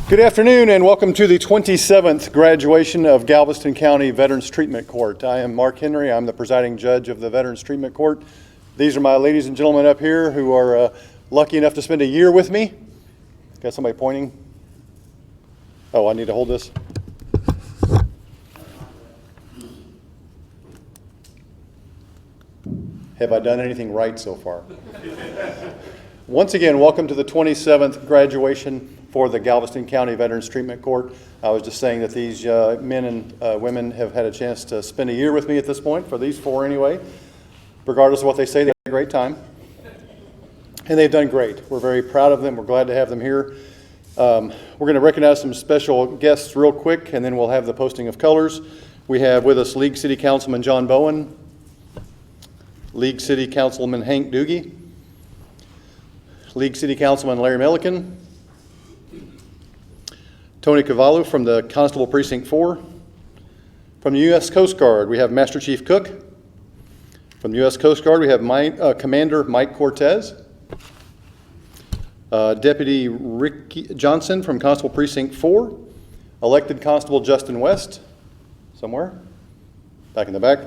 Good afternoon and welcome to the 27th graduation of Galveston County Veterans Treatment Court. I am Mark Henry. I'm the presiding judge of the Veterans Treatment Court. These are my ladies and gentlemen up here who are lucky enough to spend a year with me. Got somebody pointing? Oh, I need to hold this. Have I done anything right so far? Once again, welcome to the 27th graduation for the Galveston County Veterans Treatment Court. I was just saying that these men and women have had a chance to spend a year with me at this point, for these four anyway. Regardless of what they say, they had a great time. And they've done great. We're very proud of them. We're glad to have them here. We're going to recognize some special guests real quick, and then we'll have the posting of colors. We have with us League City Councilman John Bowen, League City Councilman Hank Doogie, League City Councilman Larry Milliken, Tony Cavallo from the Constable Precinct 4. From the U.S. Coast Guard, we have Master Chief Cook. From the U.S. Coast Guard, we have Commander Mike Cortez. Deputy Ricky Johnson from Constable Precinct 4. Elected Constable Justin West, somewhere, back in the back.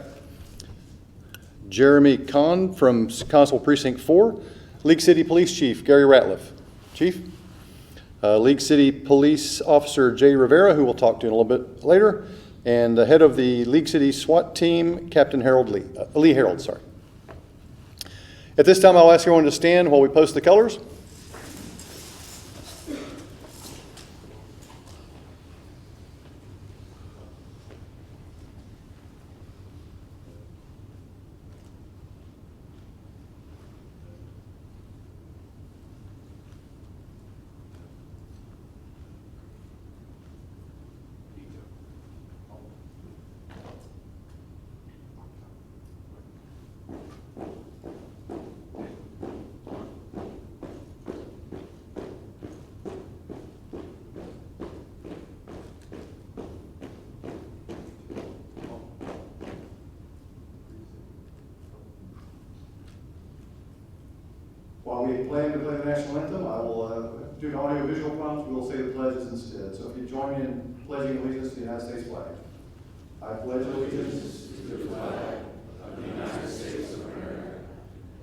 Jeremy Kahn from Constable Precinct 4. League City Police Chief Gary Ratliff. Chief. League City Police Officer Jay Rivera, who we'll talk to in a little bit later, and the head of the League City SWAT team, Captain Lee Harold. At this time, I'll ask everyone to stand while we post the colors. While we plan to play the national anthem, I will do an audio-visual prompt. We will say the pledges instead. So if you join me in pledging allegiance to the United States flag. I pledge allegiance to the flag of the United States of America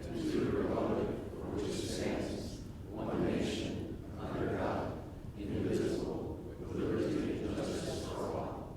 and to the republic for which it stands, one nation, under God, indivisible, with liberty and justice for all.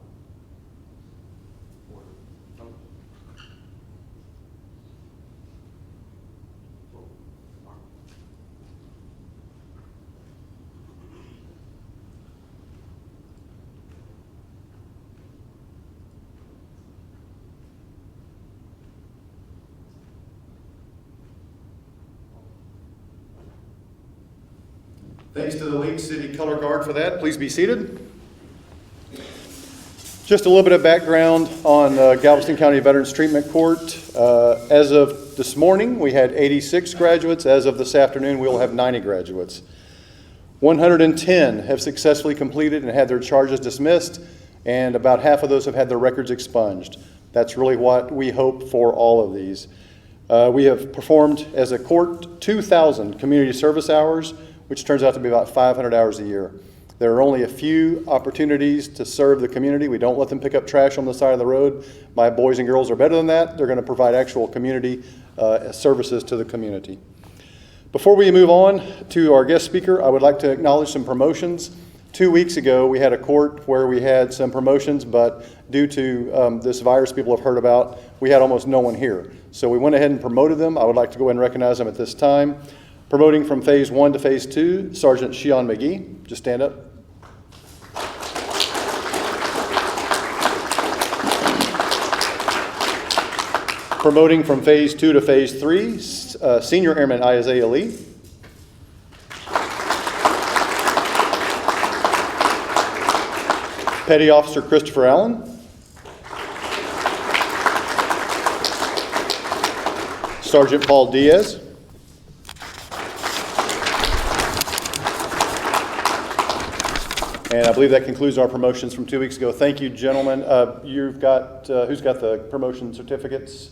Thanks to the League City Color Guard for that. Please be seated. Just a little bit of background on Galveston County Veterans Treatment Court. As of this morning, we had 86 graduates. As of this afternoon, we will have 90 graduates. 110 have successfully completed and had their charges dismissed, and about half of those have had their records expunged. That's really what we hope for all of these. We have performed as a court 2,000 community service hours, which turns out to be about 500 hours a year. There are only a few opportunities to serve the community. We don't let them pick up trash on the side of the road. My boys and girls are better than that. They're going to provide actual community services to the community. Before we move on to our guest speaker, I would like to acknowledge some promotions. 2 weeks ago, we had a court where we had some promotions, but due to this virus people have heard about, we had almost no one here. So we went ahead and promoted them. I would like to go ahead and recognize them at this time. Promoting from Phase 1 to Phase 2, Sergeant Shion McGee. Just stand up. Promoting from Phase 2 to Phase 3, Senior Airman Isaiah Lee. Petty Officer Christopher Allen. Sergeant Paul Diaz. And I believe that concludes our promotions from 2 weeks ago. Thank you, gentlemen. You've got, who's got the promotion certificates?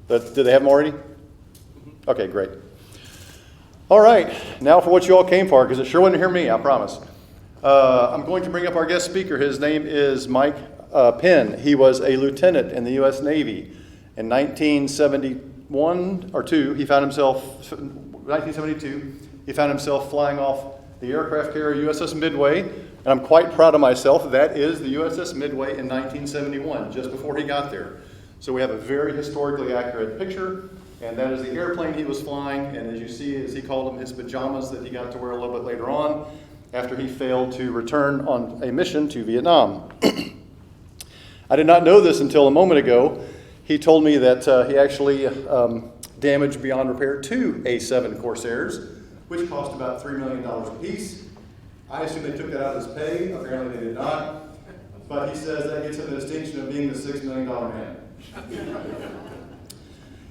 Did they have them already? Okay, great. All right, now for what you all came for, because it sure wouldn't hear me, I promise. I'm going to bring up our guest speaker. His name is Mike PENN. He was a lieutenant in the U.S. Navy. In 1971 or 2, he found himself, 1972, he found himself flying off the aircraft carrier USS Midway, and I'm quite proud of myself. That is the USS Midway in 1971, just before he got there. So we have a very historically accurate picture, and that is the airplane he was flying, and as you see, as he called them, his pajamas that he got to wear a little bit later on, after he failed to return on a mission to Vietnam. I did not know this until a moment ago. He told me that he actually damaged beyond repair 2 A-7 Corsairs, which cost about $3 million a piece. I assume they took that out of his pay. Apparently they did not. But he says that gets him the distinction of being the $6 million man.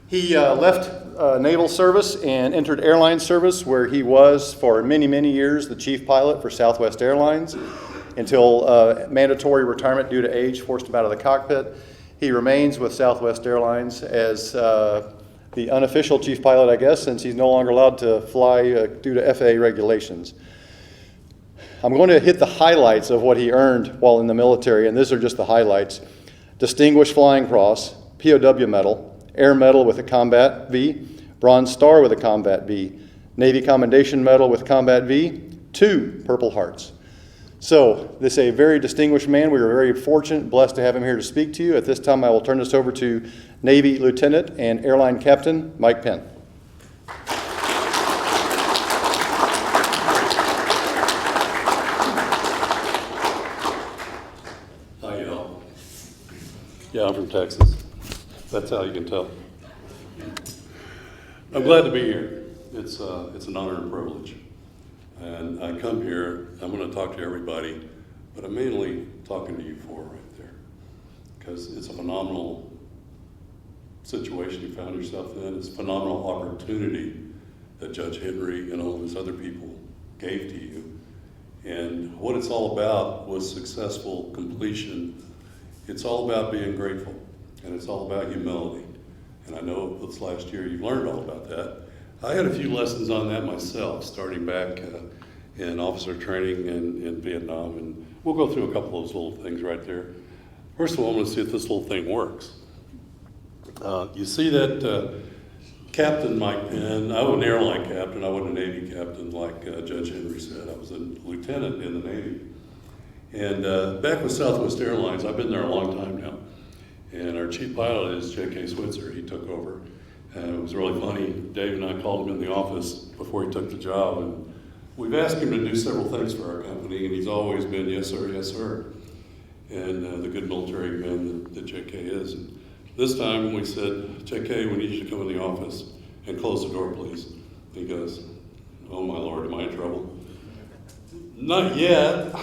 He left naval service and entered airline service, where he was for many, many years the chief pilot for Southwest Airlines until mandatory retirement due to age forced him out of the cockpit. He remains with Southwest Airlines as the unofficial chief pilot, I guess, since he's no longer allowed to fly due to FAA regulations. I'm going to hit the highlights of what he earned while in the military, and these are just the highlights. Distinguished Flying Cross, POW Medal, Air Medal with a Combat V, Bronze Star with a Combat V, Navy Commendation Medal with Combat V, 2 Purple Hearts. So this is a very distinguished man. We were very fortunate, blessed to have him here to speak to you. At this time, I will turn this over to Navy Lieutenant and Airline Captain Mike PENN. Hi, y'all. Yeah, I'm from Texas. That's how you can tell. I'm glad to be here. It's an honor and privilege. And I come here, I'm going to talk to everybody, but I'm mainly talking to you four right there, because it's a phenomenal situation you found yourself in. It's a phenomenal opportunity that Judge Henry and all of his other people gave to you. And what it's all about was successful completion. It's all about being grateful, and it's all about humility. And I know this last year you've learned all about that. I had a few lessons on that myself, starting back in officer training in Vietnam, and we'll go through a couple of those little things right there. First of all, I'm going to see if this little thing works. You see that Captain Mike PENN. I wasn't an airline captain, I wasn't a Navy captain like Judge Henry said. I was a lieutenant in the Navy. And back with Southwest Airlines, I've been there a long time now, and our chief pilot is J.K. Switzer. He took over. And it was really funny. Dave and I called him in the office before he took the job, and we've asked him to do several things for our company, and he's always been yes sir, and the good military man that JK is. And this time we said, JK, we need you to come in the office and close the door, please. He goes, oh my Lord, am I in trouble? Not yet.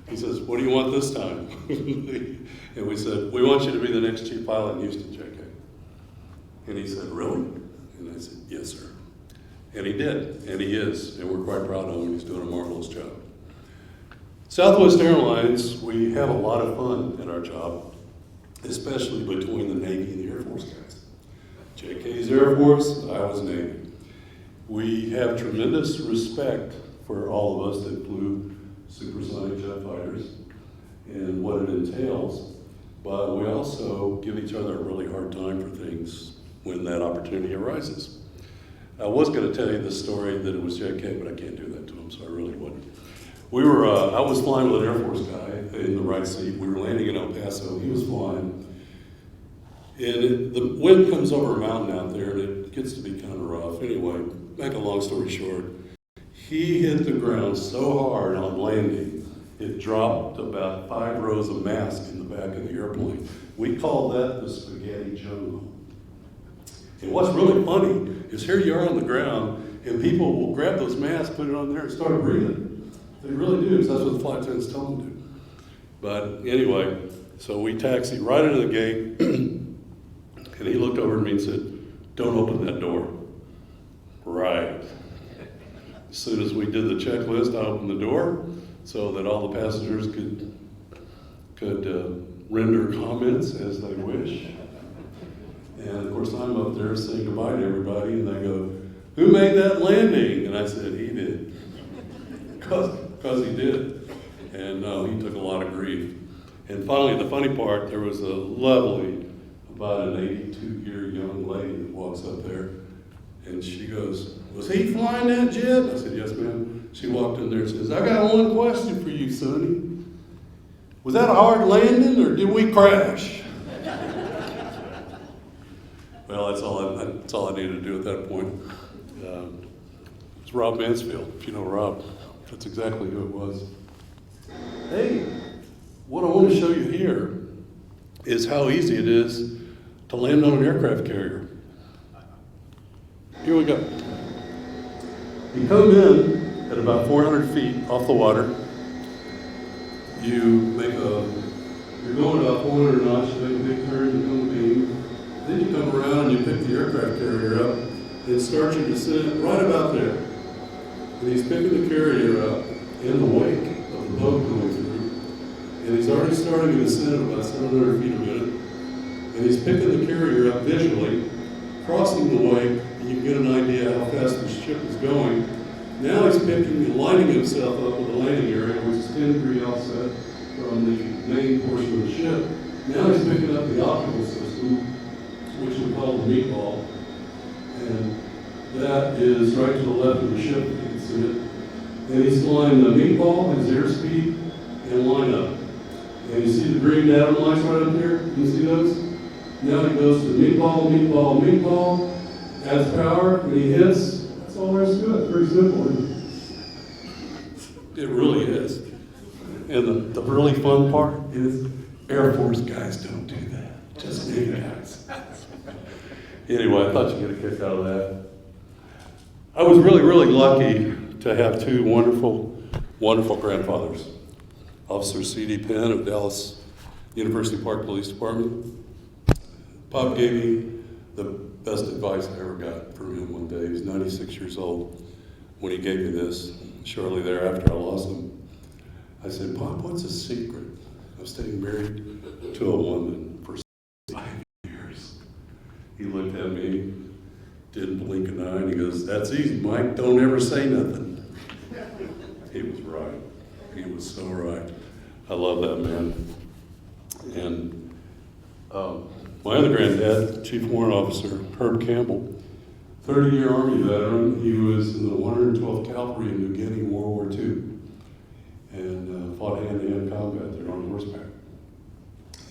He says, what do you want this time? And we said, we want you to be the next chief pilot in Houston, JK. And he said, really? And I said, yes, sir. And he did, and he is, and we're quite proud of him. He's doing a marvelous job. Southwest Airlines, we have a lot of fun in our job, especially between the Navy and the Air Force guys. JK's Air Force, I was Navy. We have tremendous respect for all of us that flew supersonic jet fighters and what it entails, but we also give each other a really hard time for things when that opportunity arises. I was going to tell you this story that it was JK, but I can't do that to him, so I really wouldn't. I was flying with an Air Force guy in the right seat. We were landing in El Paso. He was flying. And the wind comes over a mountain out there, and it gets to be kind of rough. Anyway, make a long story short, he hit the ground so hard on landing, it dropped about 5 rows of mast in the back of the airplane. We call that the spaghetti jungle. And what's really funny is here you are on the ground, and people will grab those masks, put it on there, and start breathing. They really do, because that's what the flight attendants tell them to do. But anyway, so we taxied right into the gate, and he looked over at me and said, don't open that door. Right. As soon as we did the checklist, I opened the door so that all the passengers could render comments as they wish. And of course, I'm up there saying goodbye to everybody, and they go, who made that landing? And I said, he did. Because because he did. And he took a lot of grief. And finally, the funny part, there was a lovely, about an 82-year young lady that walks up there, and she goes, "Was he flying that jet?" I said, "Yes, ma'am." She walked in there and says, "I got one question for you, Sonny. Was that a hard landing, or did we crash?" Well, that's all I needed to do at that point. It's Rob Mansfield, if you know Rob. That's exactly who it was. Hey, what I want to show you here is how easy it is to land on an aircraft carrier. Here we go. You come in at about 400 feet off the water. You're going about 400 knots, you make a big turn, you come beam. Then you come around and you pick the aircraft carrier up and start your descent right about there. And he's picking the carrier up in the wake of the boat going through. And he's already starting a descent of about 700 feet a minute. And he's picking the carrier up visually, crossing the wake, and you can get an idea how fast the ship is going. Now he's picking and lining himself up with a landing area, which is 10-degree offset from the main portion of the ship. Now he's picking up the optical system, which we call the meatball. And that is right to the left of the ship, if you can see it. And he's flying the meatball, his airspeed, and line up. And you see the green datum lights right up here? Can you see those? Now he goes to meatball, meatball, meatball, adds power, and he hits. That's all there is to it. Pretty simple, isn't it? It really is. And the really fun part is Air Force guys don't do that. Just Navy guys. Anyway, I thought you'd get a kick out of that. I was really, really lucky to have two wonderful, wonderful grandfathers. Officer C.D. Penn of Dallas University Park Police Department. Pop gave me the best advice I ever got from him one day. He was 96 years old when he gave me this. Shortly thereafter, I lost him. I said, "Pop, what's the secret of staying married to a woman for 5 years?" He looked at me, didn't blink an eye, and he goes, "That's easy, Mike. Don't ever say nothing." He was right. He was so right. I love that man. And my other granddad, Chief Warrant Officer Herb Campbell, 30-year Army veteran. He was in the 112th Cavalry in New Guinea, World War II, and fought hand-to-hand combat there on horseback.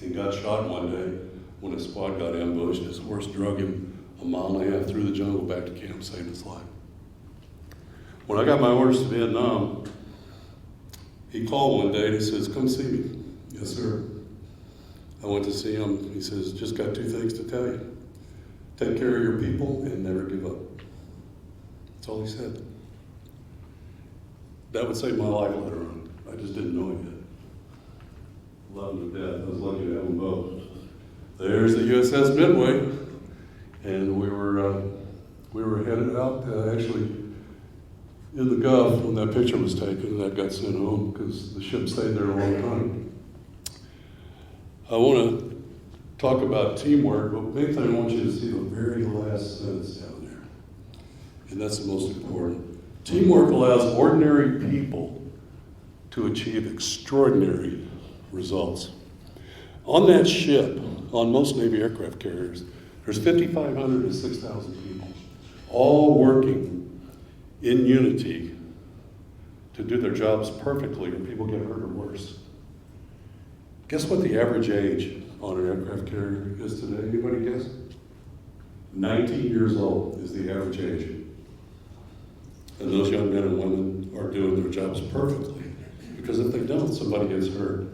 He got shot one day when his squad got ambushed. His horse drug him a mile and a half through the jungle back to camp, saved his life. When I got my orders to Vietnam, he called one day and he says, "Come see me." "Yes, sir." I went to see him. He says, "Just got 2 things to tell you. Take care of your people and never give up." That's all he said. That would save my life later on. I just didn't know it yet. Love him to death. I was lucky to have them both. There's the USS Midway, and we were headed out, actually in the Gulf when that picture was taken, and that got sent home because the ship stayed there a long time. I want to talk about teamwork, but the main thing I want you to see the very last sentence down there, and that's the most important. Teamwork allows ordinary people to achieve extraordinary results. On that ship, on most Navy aircraft carriers, there's 5,500 to 6,000 people, all working in unity to do their jobs perfectly, or people get hurt or worse. Guess what the average age on an aircraft carrier is today? Anybody guess? 19 years old is the average age. And those young men and women are doing their jobs perfectly, because if they don't, somebody gets hurt.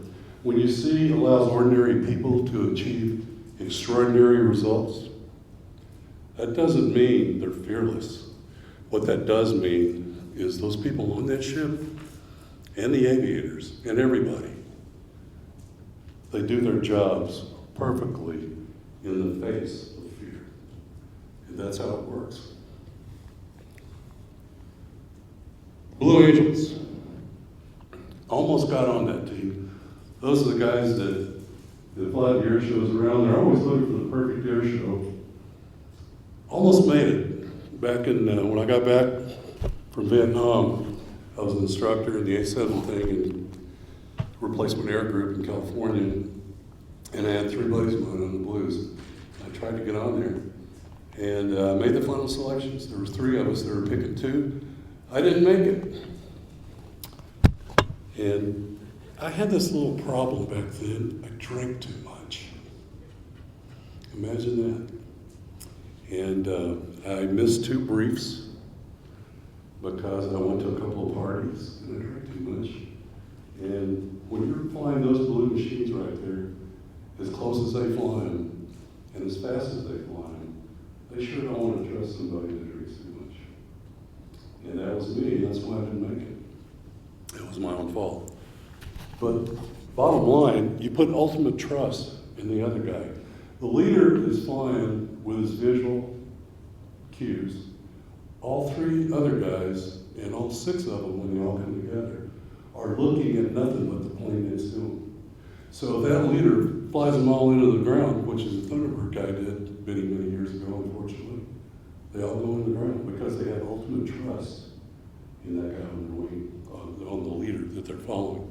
When you see allows ordinary people to achieve extraordinary results, that doesn't mean they're fearless. What that does mean is those people on that ship and the aviators and everybody, they do their jobs perfectly in the face of fear. And that's how it works. Blue Angels. Almost got on that team. Those are the guys that fly the air shows around. They're always looking for the perfect air show. Almost made it. Back in, when I got back from Vietnam, I was an instructor in the A7 thing in replacement air group in California, and I had 3 buddies of mine on the Blues. I tried to get on there, and made the final selections. There was 3 of us that were picking 2. I didn't make it. And I had this little problem back then. I drank too much. Imagine that. And I missed 2 briefs because I went to a couple of parties and I drank too much. And when you're flying those blue machines right there, as close as they fly them and as fast as they fly them, they sure don't want to trust somebody that drinks too much. And that was me, and that's why I didn't make it. It was my own fault. But bottom line, you put ultimate trust in the other guy. The leader is flying with his visual cues. All 3 other guys, and all 6 of them when they all come together, are looking at nothing but the plane next to them. So if that leader flies them all into the ground, which is the Thunderbird guy did many, many years ago, unfortunately, they all go in the ground because they have ultimate trust in that guy on their wing, on the leader that they're following.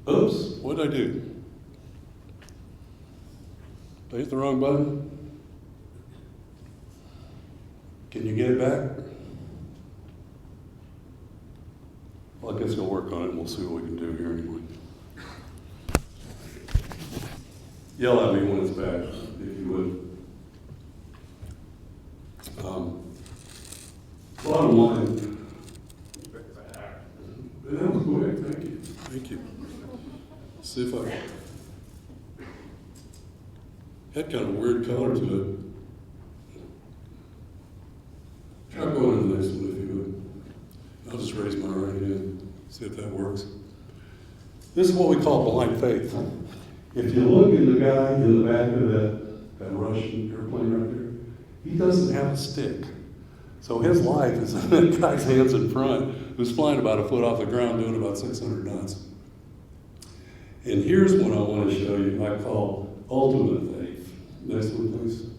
Oops, what did I do? Did I hit the wrong button? Can you get it back? Well, I guess we'll work on it and we'll see what we can do here anyway. Yell at me when it's back, if you would. Bottom line. That was quick, thank you. Thank you. See if I had kind of a weird color to it. Try going to the next one if you would. I'll just raise my right hand, see if that works. This is what we call blind faith. If you look at the guy in the back of that Russian airplane right there, he doesn't have a stick. So his life is in that guy's hands in front, who's flying about a foot off the ground doing about 600 knots. And here's what I want to show you, I call ultimate faith. Next one, please.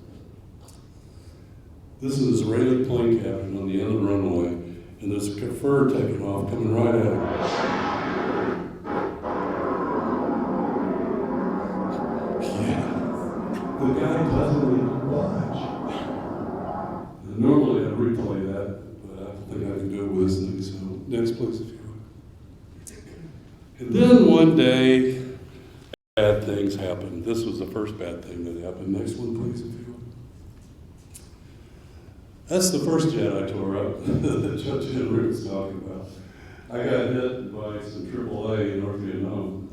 This is an Israeli plane captain on the end of the runway, and there's a chauffeur taking off, coming right at him. Yeah. The guy doesn't even watch. And normally I'd replay that, but I don't think I can do it with this thing, so next please if you would. And then one day, bad things happened. This was the first bad thing that happened. Next one please if you would. That's the first jet I tore up that Judge Henry was talking about. I got hit by some AAA in North Vietnam,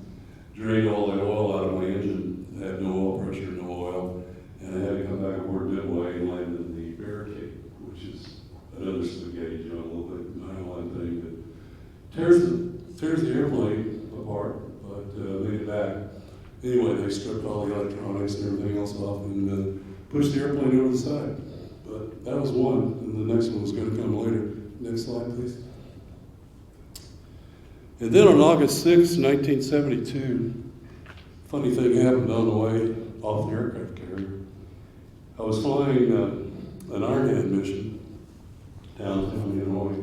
drained all the oil out of my engine. I had no oil pressure, no oil, and I had to come back aboard midway and land in the barricade, which is another spaghetti, a little bit nylon thing that tears the airplane apart, but made it back. Anyway, they stripped all the electronics and everything else off and pushed the airplane over the side. But that was one, and the next one was going to come later. Next slide, please. And then on August 6, 1972, funny thing happened on the way off the aircraft carrier. I was flying an Iron Hand mission downtown Illinois.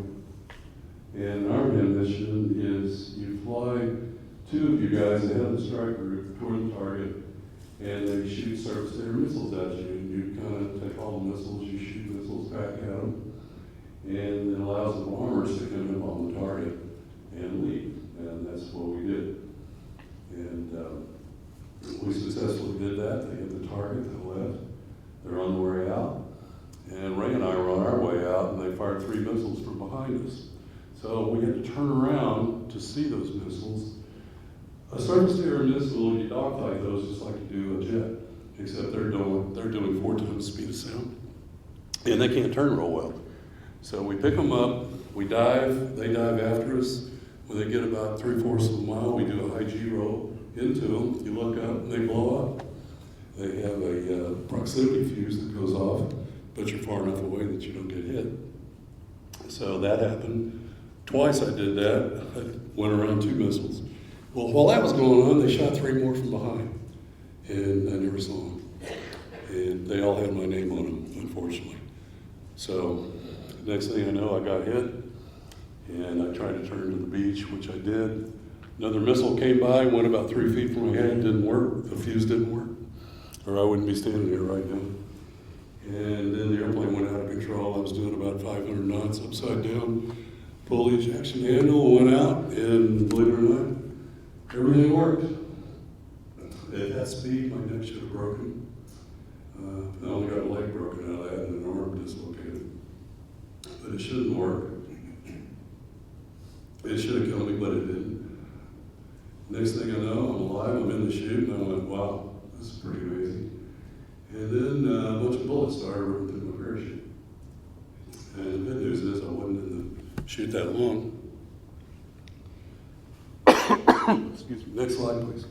And an Iron Hand mission is you fly 2 of you guys ahead of the strike group toward the target, and they shoot surface-to-air missiles at you. And you kind of take all the missiles, you shoot missiles back at them, and it allows the bombers to come up on the target and leave. And that's what we did. And we successfully did that. They hit the target, they left. They're on the way out. And Ray and I were on our way out, and they fired 3 missiles from behind us. So we had to turn around to see those missiles. A surface-to-air missile, you dogfight those just like you do a jet, except they're doing 4 times the speed of sound, and they can't turn real well. So we pick them up, we dive, they dive after us. When they get about 3/4 of a mile, we do a high G roll into them. You look up, and they blow up. They have a proximity fuse that goes off, but you're far enough away that you don't get hit. So that happened. Twice I did that. I went around 2 missiles. Well, while that was going on, they shot 3 more from behind, and I never saw them. And they all had my name on them, unfortunately. So next thing I know, I got hit, and I tried to turn to the beach, which I did. Another missile came by, went about 3 feet from my head, didn't work, the fuse didn't work, or I wouldn't be standing here right now. And then the airplane went out of control. I was doing about 500 knots upside down. Pulled the ejection handle, went out, and believe it or not, everything worked. At that speed, my neck should have broken. I only got a leg broken out of that and an arm dislocated. But it shouldn't work. It should have killed me, but it didn't. Next thing I know, I'm alive, I'm in the chute, and I went, wow, this is pretty amazing. And then a bunch of bullets started ripping through my parachute. And the good news is I wasn't in the chute that long. Excuse me. Next slide, please.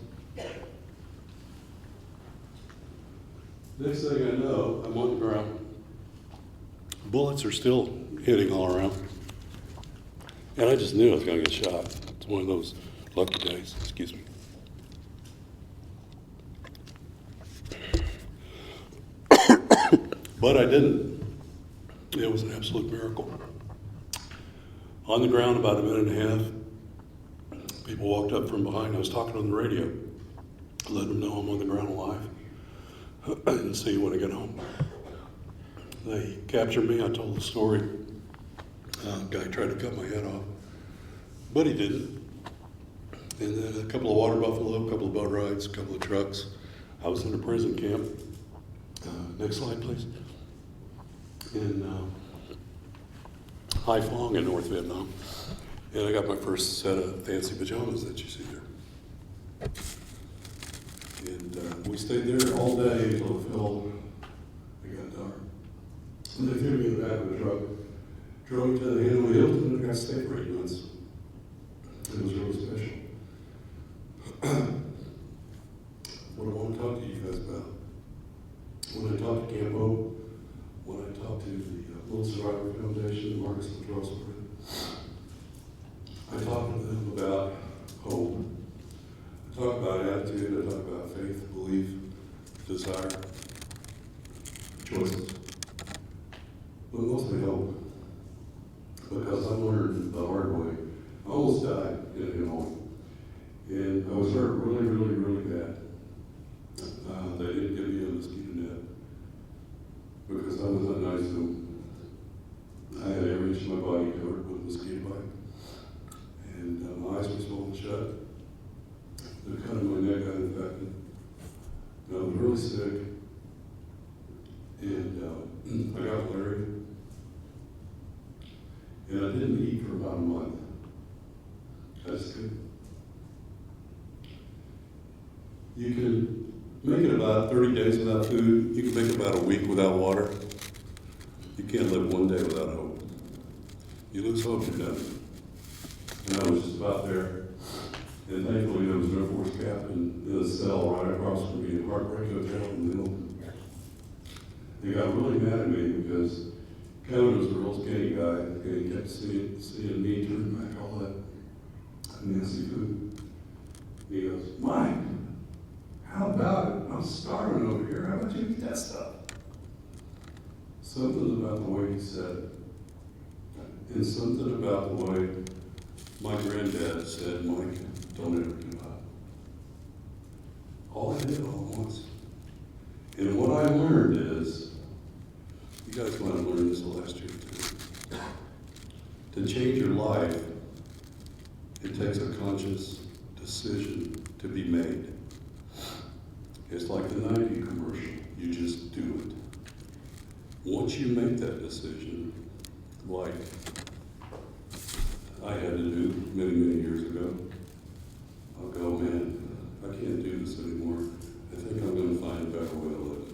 Next thing I know, I'm on the ground. Bullets are still hitting all around. And I just knew I was going to get shot. It's one of those lucky days. Excuse me. But I didn't. It was an absolute miracle. On the ground about a minute and a half, people walked up from behind. I was talking on the radio. Let them know I'm on the ground alive. And see you when I get home. They captured me. I told the story. Guy tried to cut my head off, but he didn't. And then a couple of water buffalo, a couple of boat rides, a couple of trucks. I was in a prison camp. Next slide, please. In Haiphong in North Vietnam. And I got my first set of fancy pajamas that you see there. And we stayed there all day until it got dark. And they threw me in the back of the truck, drove me to the Hanoi Hilton, and I got to stay for 8 months. It was really special. What I want to talk to you guys about, when I talked to Campo, when I talked to the Little Survivor Foundation, Marcus Latrell, I talked to them about hope. I talk about attitude, I talk about faith, belief, desire, choices, but mostly hope. Because I learned the hard way. I almost died in Hanoi. And I was hurt really, really, really bad. They didn't give me a mosquito net because I was that nice to them. I had every inch of my body covered with a mosquito bite. And my eyes were swollen shut. The cut in my neck got infected. And I was really sick. And I got malaria. And I didn't eat for about a month. I just couldn't. You can make it about 30 days without food. You can make it about a week without water. You can't live one day without hope. You lose hope, you're done. And I was just about there. And thankfully, there was an Air Force captain in a cell right across from me in Heartbreak Hotel in Milton. They got really mad at me because Kevin was a real skinny guy, and he kept seeing me turn back all that nasty food. He goes, Mike, how about it? I'm starving over here. How about you eat that stuff? Something about the way he said it, and something about the way my granddad said, Mike, don't ever give up. All I did all at once. And what I learned is, you guys might have learned this last year too. To change your life, it takes a conscious decision to be made. It's like the Nike commercial. You just do it. Once you make that decision, like I had to do many, many years ago, I'll go, man, I can't do this anymore. I think I'm going to find a better way to live.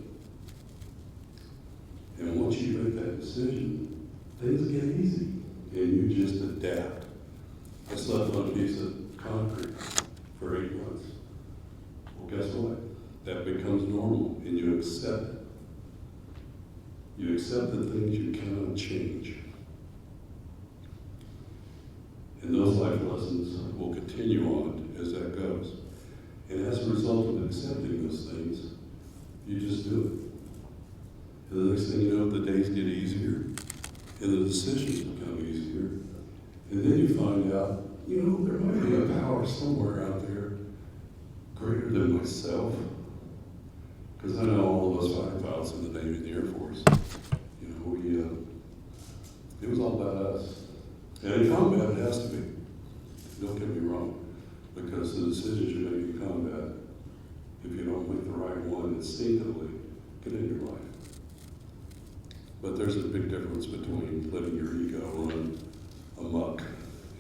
And once you make that decision, things get easy, and you just adapt. I slept on a piece of concrete for 8 months. Well, guess what? That becomes normal, and you accept it. You accept the things you cannot change. And those life lessons will continue on as that goes. And as a result of accepting those things, you just do it. And the next thing you know, the days get easier, and the decisions become easier. And then you find out, you know, there might be a power somewhere out there greater than myself. Because I know all of us fighter pilots in the Navy and the Air Force, you know, it was all about us. And in combat, it has to be. Don't get me wrong. Because the decisions you make in combat, if you don't make the right one instinctively, get in your life. But there's a big difference between letting your ego run amok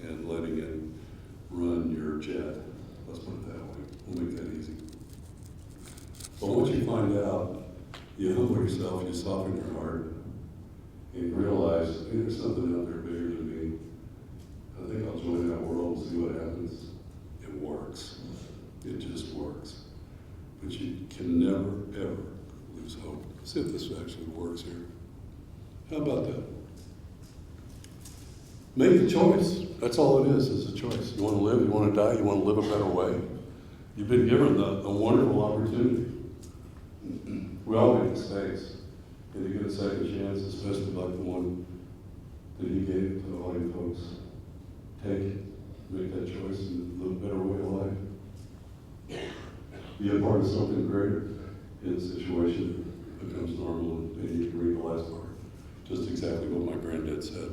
and letting it run your jet. Let's put it that way. We'll make that easy. But once you find out, you humble yourself, you soften your heart, and you realize, hey, there's something out there bigger than me. I think I'll join that world and see what happens. It works. It just works. But you can never, ever lose hope. See if this actually works here. How about that? Make the choice. That's all it is a choice. You want to live, you want to die, you want to live a better way. You've been given a wonderful opportunity. We all make mistakes. And you get a second chance, especially like the one that he gave to all you folks. Take it, make that choice, and live a better way of life. Be a part of something greater in a situation that becomes normal, and you can read the last part. Just exactly what my granddad said.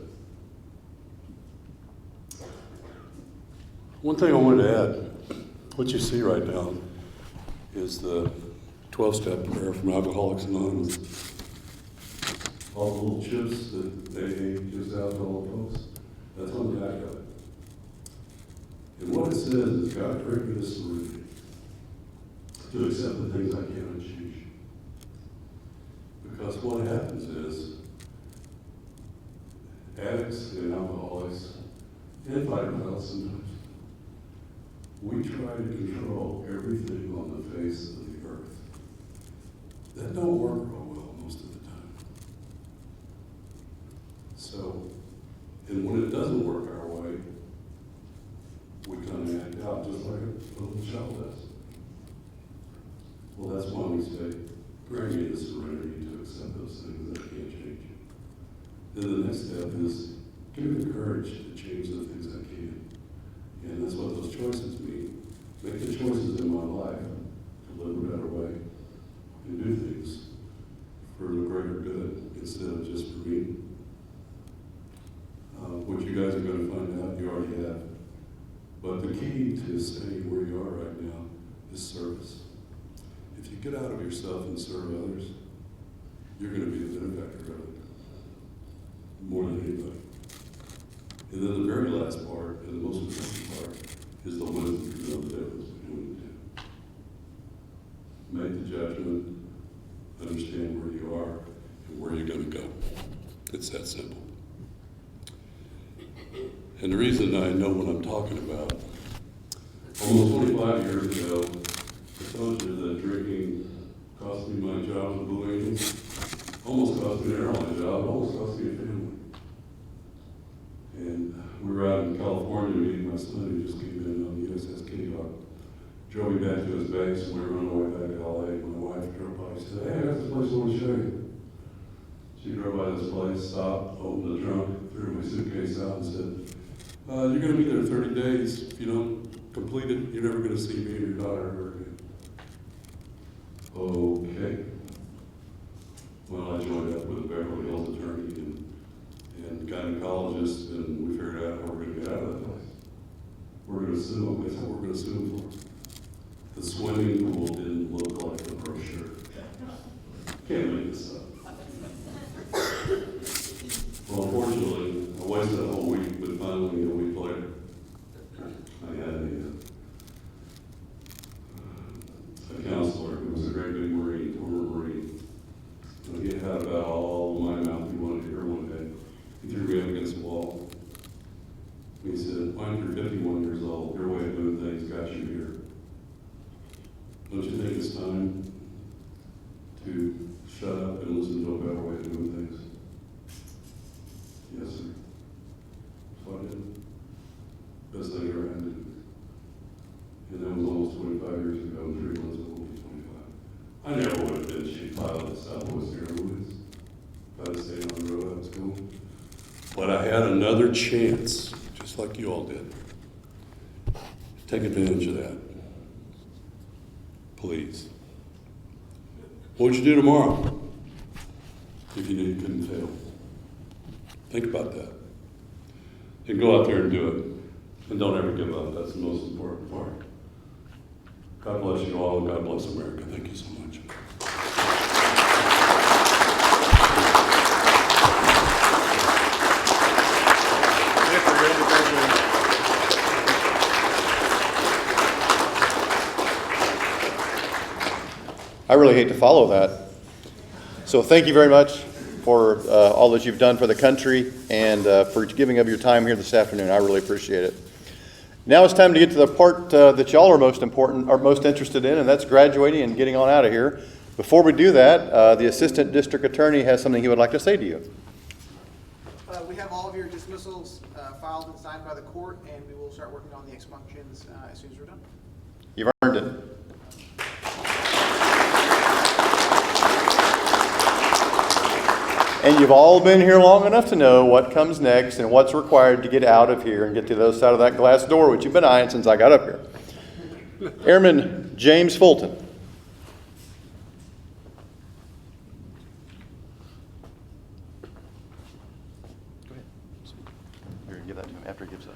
One thing I wanted to add, what you see right now is the 12-step prayer from Alcoholics Anonymous. All the little chips that AA gives out to all the folks, that's on the back of it. And what it says is, God, grant me the serenity to accept the things I cannot change. Because what happens is, addicts and alcoholics, and fighter pilots sometimes, we try to control everything on the face of the earth. That don't work real well most of the time. So, and when it doesn't work our way, we kind of act out just like a little child does. Well, that's why we say, grant me the serenity to accept those things that I can't change. Then the next step is, give me the courage to change the things I can. And that's what those choices mean. Make the choices in my life to live a better way and do things for the greater good instead of just for me. What you guys are going to find out, you already have. But the key to staying where you are right now is service. If you get out of yourself and serve others, you're going to be a benefactor of it more than anybody. And then the very last part, and the most important part, is the wisdom to know the difference between the two. Make the judgment, understand where you are, and where you're going to go. It's that simple. And the reason I know what I'm talking about, almost 25 years ago, I told you that drinking cost me my job with Blue Angels, almost cost me an airline job, almost cost me a family. And we were out in California meeting my son who just came in on the USS Kitty Hawk. Drove me back to his base, and we were on our way back to LA. My wife drove by, she said, hey, I got this place I want to show you. She drove by this place, stopped, opened the trunk, threw my suitcase out and said, you're going to be there 30 days. If you don't complete it, you're never going to see me and your daughter ever again. Okay. Well, I joined up with a Beverly Hills attorney and gynecologist, and we figured out how we're going to get out of that place. We're going to sue them. That's what we're going to sue them for. The swimming pool didn't look like the brochure. Can't make this up. Well, unfortunately, I wasted a whole week, but finally, a week later, I had a counselor who was a great big Marine, former Marine. And he had about all my mouth he wanted to hear one day. He threw me up against the wall. He said, "Mike, you're 51 years old. Your way of doing things got you here. Don't you think it's time to shut up and listen to a better way of doing things?" Yes, sir. So I did. Best thing I ever had to do. And that was almost 25 years ago, and 3 months ago, will be 25. I never would have been chief pilot at Southwest Airlines if I'd stayed on the road out of school. But I had another chance, just like you all did. Take advantage of that. Please. What would you do tomorrow if you knew you couldn't fail? Think about that. And go out there and do it. And don't ever give up. That's the most important part. God bless you all, and God bless America. Thank you so much. I really hate to follow that. So thank you very much for all that you've done for the country and for giving of your time here this afternoon. I really appreciate it. Now it's time to get to the part that y'all are most interested in, and that's graduating and getting on out of here. Before we do that, the Assistant District Attorney has something he would like to say to you. We have all of your dismissals filed and signed by the court, and we will start working on the expunctions as soon as we're done. You've earned it. And you've all been here long enough to know what comes next and what's required to get out of here and get to the other side of that glass door, which you've been eyeing since I got up here. Airman James Fulton. Go ahead. Here, give that to him after he gives up.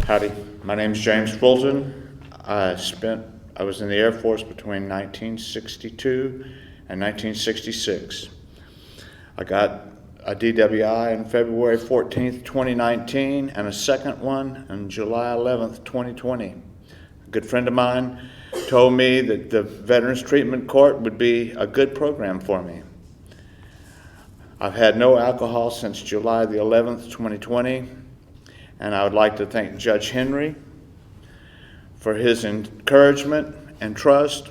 Howdy, my name's James Fulton. I was in the Air Force between 1962 and 1966. I got a DWI on February 14th, 2019, and a second one on July 11th, 2020. A good friend of mine told me that the Veterans Treatment Court would be a good program for me. I've had no alcohol since July the 11th, 2020, and I would like to thank Judge Henry for his encouragement and trust,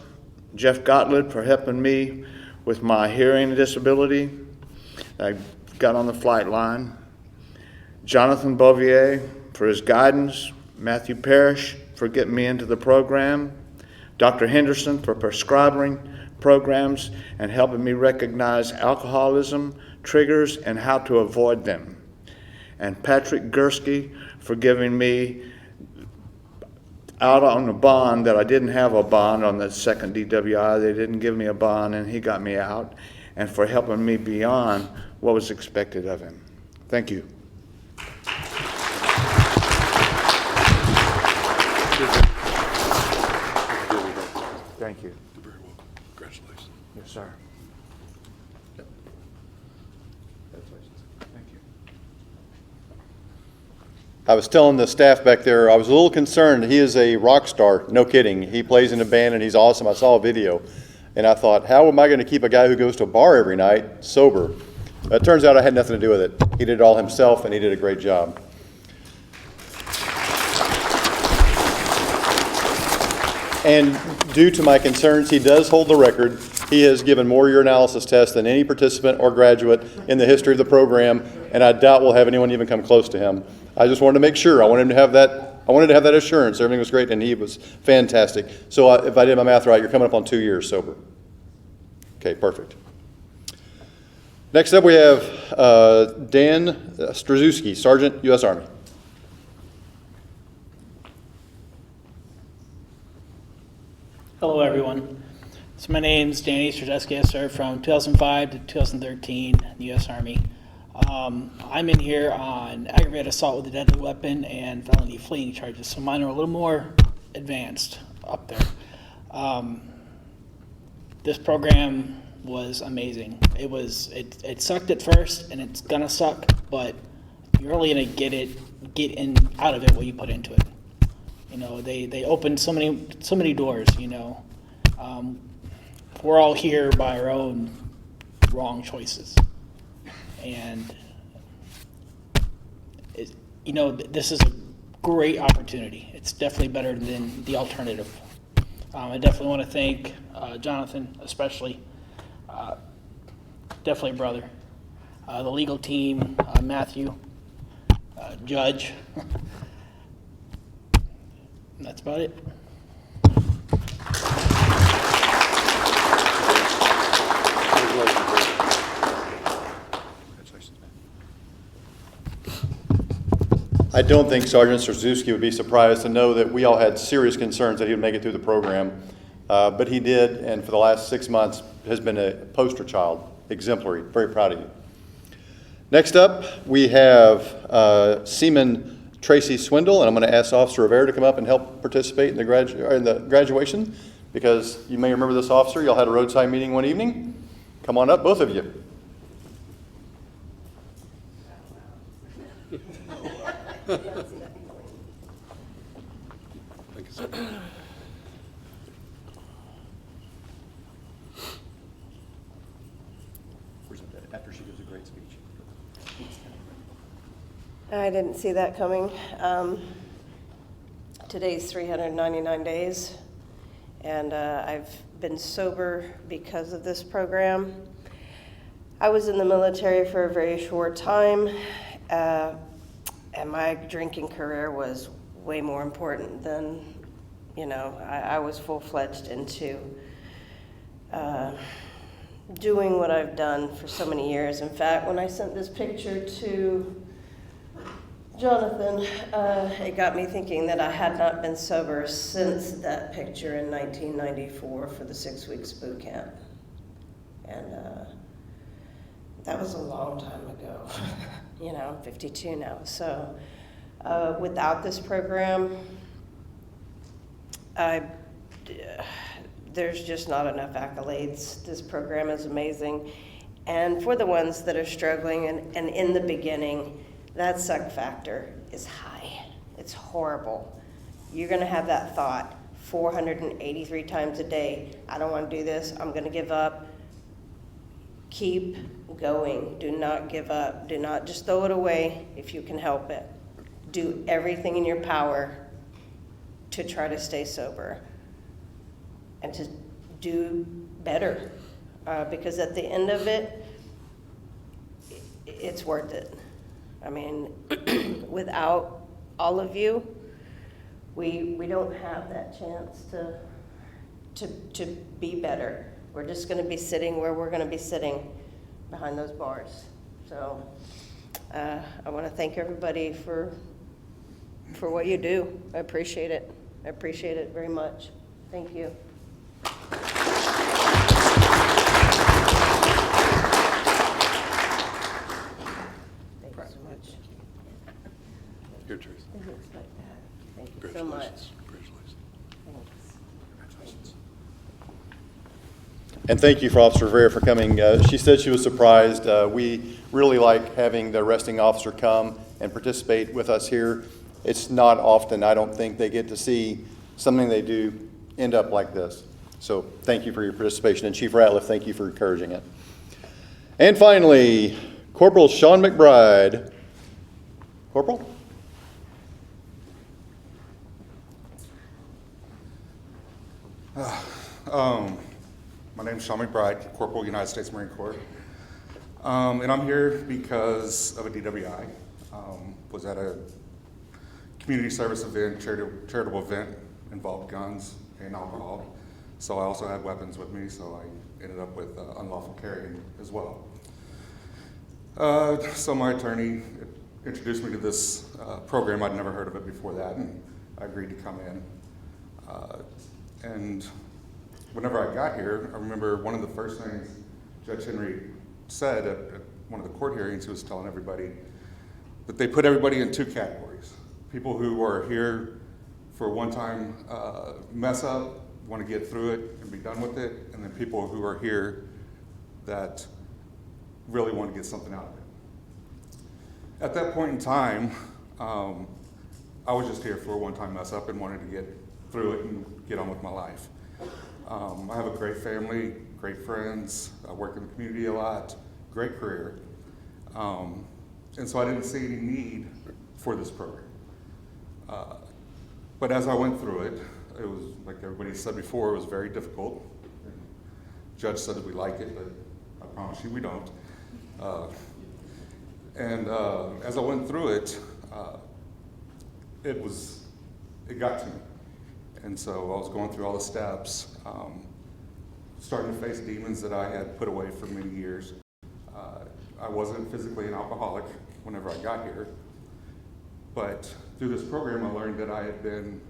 Jeff Gottlieb for helping me with my hearing disability that I got on the flight line, Jonathan Bouvier for his guidance, Matthew Parrish for getting me into the program, Dr. Henderson for prescribing programs and helping me recognize alcoholism, triggers, and how to avoid them, and Patrick Gursky for giving me out on a bond that I didn't have a bond on the second DWI. They didn't give me a bond, and he got me out, and for helping me beyond what was expected of him. Thank you. Thank you. You're very welcome. Congratulations. Yes, sir. Thank you. I was telling the staff back there, I was a little concerned. He is a rock star, no kidding. He plays in a band and he's awesome. I saw a video and I thought, how am I going to keep a guy who goes to a bar every night sober? It turns out I had nothing to do with it. He did it all himself and he did a great job. And due to my concerns, he does hold the record. He has given more urinalysis tests than any participant or graduate in the history of the program, and I doubt we'll have anyone even come close to him. I just wanted to make sure. I wanted to have that assurance. Everything was great, and he was fantastic. So if I did my math right, you're coming up on 2 years sober. Okay, perfect. Next up, we have Dan Straszewski, Sergeant, U.S. Army. Hello, everyone. So my name's Danny Straszewski. I served from 2005 to 2013 in the U.S. Army. I'm in here on aggravated assault with a deadly weapon and felony fleeing charges, so mine are a little more advanced up there. This program was amazing. It sucked at first, and it's gonna suck, but you're only gonna get out of it what you put into it. You know, they opened so many doors. You know, we're all here by our own wrong choices, and this is a great opportunity. It's definitely better than the alternative. I definitely want to thank Jonathan, especially, definitely brother, the legal team, Matthew, Judge. And that's about it. I don't think Sergeant Strzelecki would be surprised to know that we all had serious concerns that he would make it through the program. But he did, and for the last 6 months has been a poster child, exemplary. Very proud of you. Next up, we have Seaman Tracy Swindle, and I'm going to ask Officer Rivera to come up and help participate in the graduation, because you may remember this officer. Y'all had a roadside meeting one evening. Come on up, both of you. Thank you, sir. After she gives a great speech. I didn't see that coming. Today's 399 days, and I've been sober because of this program. I was in the military for a very short time, and my drinking career was way more important than, I was full-fledged into doing what I've done for so many years. In fact, when I sent this picture to Jonathan, it got me thinking that I had not been sober since that picture in 1994 for the 6 weeks boot camp. And that was a long time ago. I'm 52 now. So without this program, there's just not enough accolades. This program is amazing. And for the ones that are struggling and in the beginning, that suck factor is high. It's horrible. You're gonna have that thought 483 times a day. I don't wanna do this, I'm gonna give up. Keep going, do not give up. Do not just throw it away if you can help it. Do everything in your power to try to stay sober and to do better, because at the end of it, it's worth it. I mean, without all of you, we don't have that chance to be better. We're just gonna be sitting where we're gonna be sitting, behind those bars. So I wanna thank everybody for what you do. I appreciate it. I appreciate it very much. Thank you. Thank you so much. Here, Tracy. It looks like that. Thank you so much. Congratulations. Thanks. And thank you for Officer Rivera for coming. She said she was surprised. We really like having the arresting officer come and participate with us here. It's not often, I don't think, they get to see something they do end up like this. So thank you for your participation. And Chief Ratliff, thank you for encouraging it. And finally, Corporal Sean McBride. Corporal? My name is Sean McBride, Corporal, United States Marine Corps. And I'm here because of a DWI. Was at a community service event, charitable event, involved guns and alcohol. So I also had weapons with me, so I ended up with unlawful carrying as well. So my attorney introduced me to this program. I'd never heard of it before that, and I agreed to come in. And whenever I got here, I remember one of the first things Judge Henry said at one of the court hearings. He was telling everybody that they put everybody in two categories. People who are here for a one-time mess up, want to get through it and be done with it, and then people who are here that really want to get something out of it. At that point in time, I was just here for a one-time mess up and wanted to get through it and get on with my life. I have a great family, great friends, I work in the community a lot, great career. And so I didn't see any need for this program. But as I went through it, it was, like everybody said before, it was very difficult. Judge said that we like it, but I promise you we don't. And as I went through it, it got to me. And so I was going through all the steps, starting to face demons that I had put away for many years. I wasn't physically an alcoholic whenever I got here, But through this program, I learned that I had been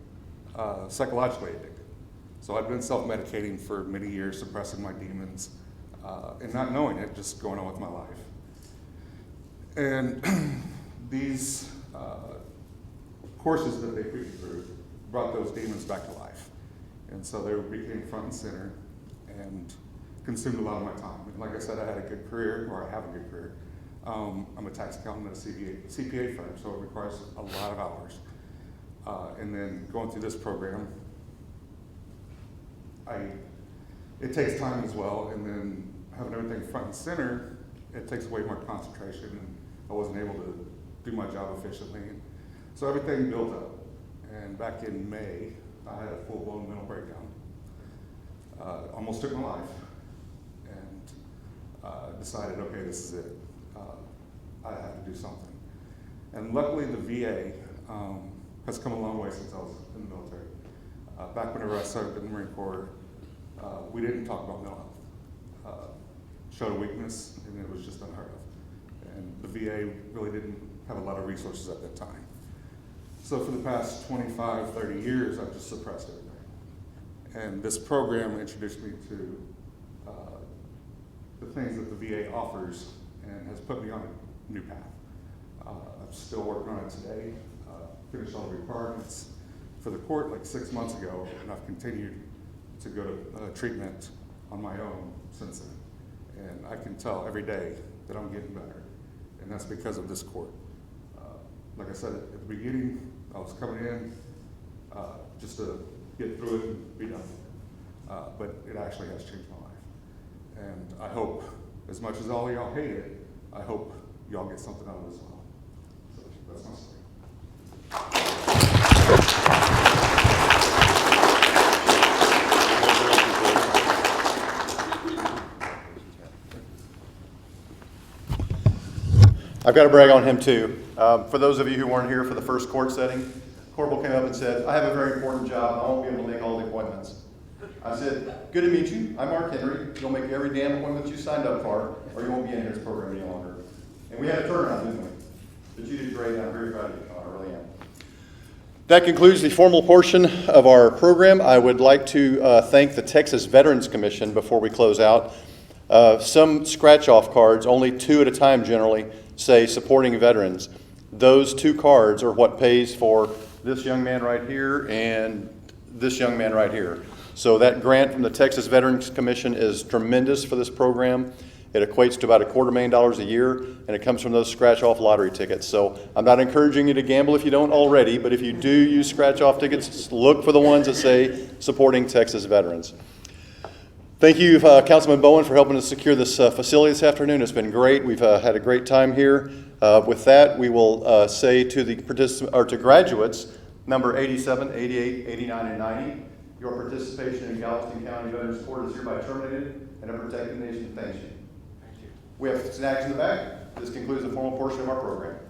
psychologically addicted. So I'd been self-medicating for many years, suppressing my demons, and not knowing it, just going on with my life. And these courses that they put you through brought those demons back to life. And so they became front and center and consumed a lot of my time. And like I said, I had a good career, or I have a good career. I'm a tax accountant at a CPA firm, so it requires a lot of hours. And then going through this program, it takes time as well, and then having everything front and center, it takes away my concentration, and I wasn't able to do my job efficiently. So everything built up, and back in May, I had a full-blown mental breakdown. Almost took my life, and decided, okay, this is it. I have to do something. And luckily, the VA has come a long way since I was in the military. Back whenever I served in the Marine Corps, we didn't talk about mental health. Showed a weakness, and it was just unheard of. And the VA really didn't have a lot of resources at that time. So for the past 25, 30 years, I've just suppressed everything. And this program introduced me to the things that the VA offers and has put me on a new path. I'm still working on it today. Finished all the requirements for the court like 6 months ago, and I've continued to go to treatment on my own since then. And I can tell every day that I'm getting better, and that's because of this court. Like I said at the beginning, I was coming in just to get through it and be done. But it actually has changed my life. And I hope, as much as all of y'all hate it, I hope y'all get something out of it as well. So that's my story. I've got to brag on him too. For those of you who weren't here for the first court setting, Corporal came up and said, I have a very important job. I won't be able to make all the appointments. I said, good to meet you. I'm Mark Henry. You'll make every damn appointment you signed up for, or you won't be in this program any longer. And we had a turnaround, didn't we? But you did great, and I'm very proud of you, Sean. I really am. That concludes the formal portion of our program. I would like to thank the Texas Veterans Commission before we close out. Some scratch-off cards, only 2 at a time generally, say supporting veterans. Those 2 cards are what pays for this young man right here and this young man right here. So that grant from the Texas Veterans Commission is tremendous for this program. It equates to about $250,000 a year, and it comes from those scratch-off lottery tickets. So I'm not encouraging you to gamble if you don't already, but if you do use scratch-off tickets, look for the ones that say supporting Texas veterans. Thank you, Councilman Bowen, for helping us secure this facility this afternoon. It's been great. We've had a great time here. With that, we will say to the to graduates, number 87, 88, 89, and 90, your participation in Galveston County Veterans Court is hereby terminated, and a protected nation thanks you. Thank you. We have snacks in the back. This concludes the formal portion of our program.